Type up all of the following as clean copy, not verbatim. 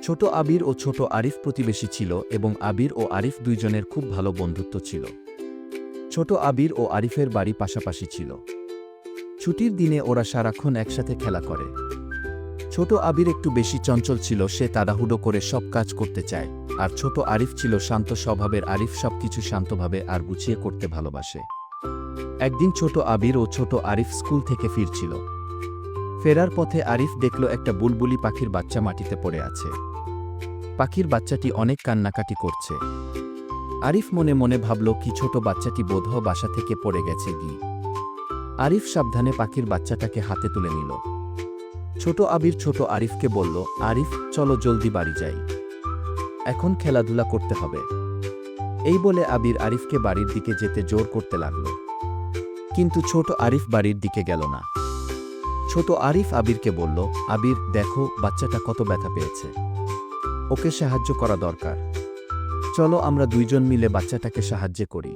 ছোট আবির ও ছোট আরিফ প্রতিবেশী ছিল এবং আবির ও আরিফ দুইজনের খুব ভালো বন্ধুত্ব ছিল। ছোট আবির ও আরিফের বাড়ি পাশাপাশি ছিল। ছুটির দিনে ওরা সারাক্ষণ একসাথে খেলা করে। ছোট আবির একটু বেশি চঞ্চল ছিল, সে তাড়াহুড়ো করে সব কাজ করতে চায়, আর ছোট আরিফ ছিল শান্ত স্বভাবের। আরিফ সবকিছু শান্তভাবে আর গুছিয়ে করতে ভালোবাসে। একদিন ছোট আবির ও ছোট আরিফ স্কুল থেকে ফিরছিল। ফেরার পথে আরিফ দেখল একটা বুলবুলি পাখির বাচ্চা মাটিতে পড়ে আছে। পাখির বাচ্চাটি অনেক কান্নাকাটি করছে। আরিফ মনে মনে ভাবল, কি ছোট বাচ্চাটি বোধহয় বাসা থেকে পড়ে গেছে কি। আরিফ সাবধানে পাখির বাচ্চাটাকে হাতে তুলে নিল। ছোট আবির ছোট আরিফকে বলল, আরিফ চলো জলদি বাড়ি যাই, এখন খেলাধুলা করতে হবে। এই বলে আবির আরিফকে বাড়ির দিকে যেতে জোর করতে লাগল। কিন্তু ছোট আরিফ বাড়ির দিকে গেল না। ছোট আরিফ আবিরকে বলল, আবির দেখো বাচ্চাটা কত ব্যথা পেয়েছে, ওকে সাহায্য করা দরকার। চলো আমরা দুইজন মিলে বাচ্চাটাকে সাহায্য করি।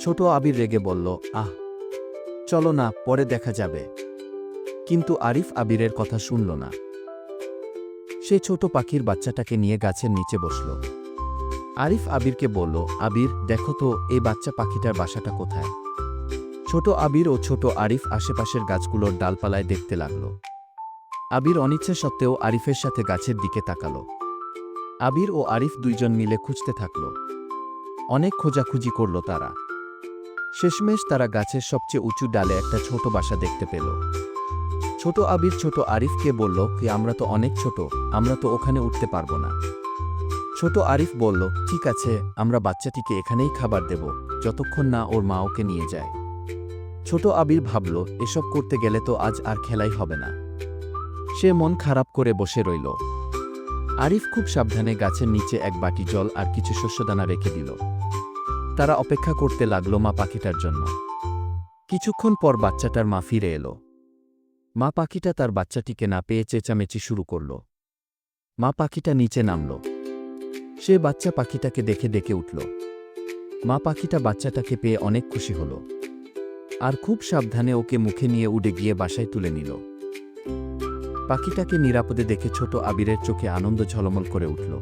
ছোট আবির রেগে বলল, আহ চলো না, পরে দেখা যাবে। কিন্তু আরিফ আবিরের কথা শুনল না। সে ছোট পাখির বাচ্চাটাকে নিয়ে গাছের নিচে বসল। আরিফ আবিরকে বলল, আবির দেখো তো এই বাচ্চা পাখিটার বাসাটা কোথায়। ছোট আবির ও ছোট আরিফ আশেপাশের গাছগুলোর ডালপালায় দেখতে লাগল। আবির অনিচ্ছা সত্ত্বেও আরিফের সাথে গাছের দিকে তাকাল। আবির ও আরিফ দুইজন মিলে খুঁজতে থাকল। অনেক খোঁজাখুঁজি করল তারা। শেষমেশ তারা গাছের সবচেয়ে উঁচু ডালে একটা ছোট বাসা দেখতে পেল। ছোট আবির ছোট আরিফকে বলল, কি আমরা তো অনেক ছোট, আমরা তো ওখানে উঠতে পারবো না। ছোট আরিফ বলল, ঠিক আছে, আমরা বাচ্চাটিকে এখানেই খাবার দেব যতক্ষণ না ওর মা ওকে নিয়ে যায়। ছোট আবির ভাবল, এসব করতে গেলে তো আজ আর খেলাই হবে না। সে মন খারাপ করে বসে রইল। আরিফ খুব সাবধানে গাছের নিচে এক বাটি জল আর কিছু শস্যদানা রেখে দিল। তারা অপেক্ষা করতে লাগল মা পাখিটার জন্য। কিছুক্ষণ পর বাচ্চাটার মা ফিরে এলো। মা পাখিটা তার বাচ্চাটিকে না পেয়ে চেঁচামেচি শুরু করল। মা পাখিটা নিচে নামল। সে বাচ্চা পাখিটাকে দেখে ডেকে উঠল। মা পাখিটা বাচ্চাটাকে পেয়ে অনেক খুশি হল আর খুব সাবধানে ওকে মুখে নিয়ে উড়ে গিয়ে বাসায় তুলে নিল। পাখিটাকে নিরাপদে দেখে ছোট আবিরের চোখে আনন্দ ঝলমল করে উঠল।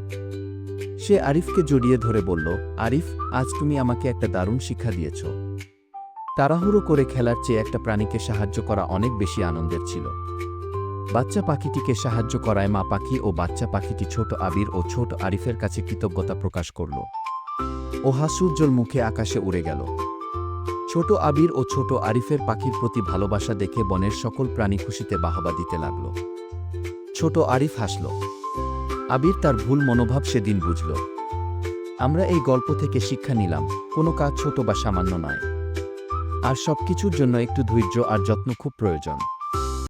সে আরিফকে জড়িয়ে ধরে বলল, আরিফ আজ তুমি আমাকে একটা দারুণ শিক্ষা দিয়েছ। তাড়াহুড়ো করে খেলার চেয়ে একটা প্রাণীকে সাহায্য করা অনেক বেশি আনন্দের ছিল। বাচ্চা পাখিটিকে সাহায্য করায় মা পাখি ও বাচ্চা পাখিটি ছোট আবির ও ছোট আরিফের কাছে কৃতজ্ঞতা প্রকাশ করল। ও হাস্যোজ্জ্বল মুখে আকাশে উড়ে গেল। ছোট আবির ও ছোট আরিফের পাখির প্রতি ভালোবাসা দেখে বনের সকল প্রাণী খুশিতে বাহবা দিতে লাগল। ছোট আরিফ হাসল। আবির তার ভুল মনোভাব সেদিন বুঝল। আমরা এই গল্প থেকে শিক্ষা নিলাম, কোনো কাজ ছোট বা সামান্য নয়, আর সবকিছুর জন্য একটু ধৈর্য আর যত্ন খুব প্রয়োজন।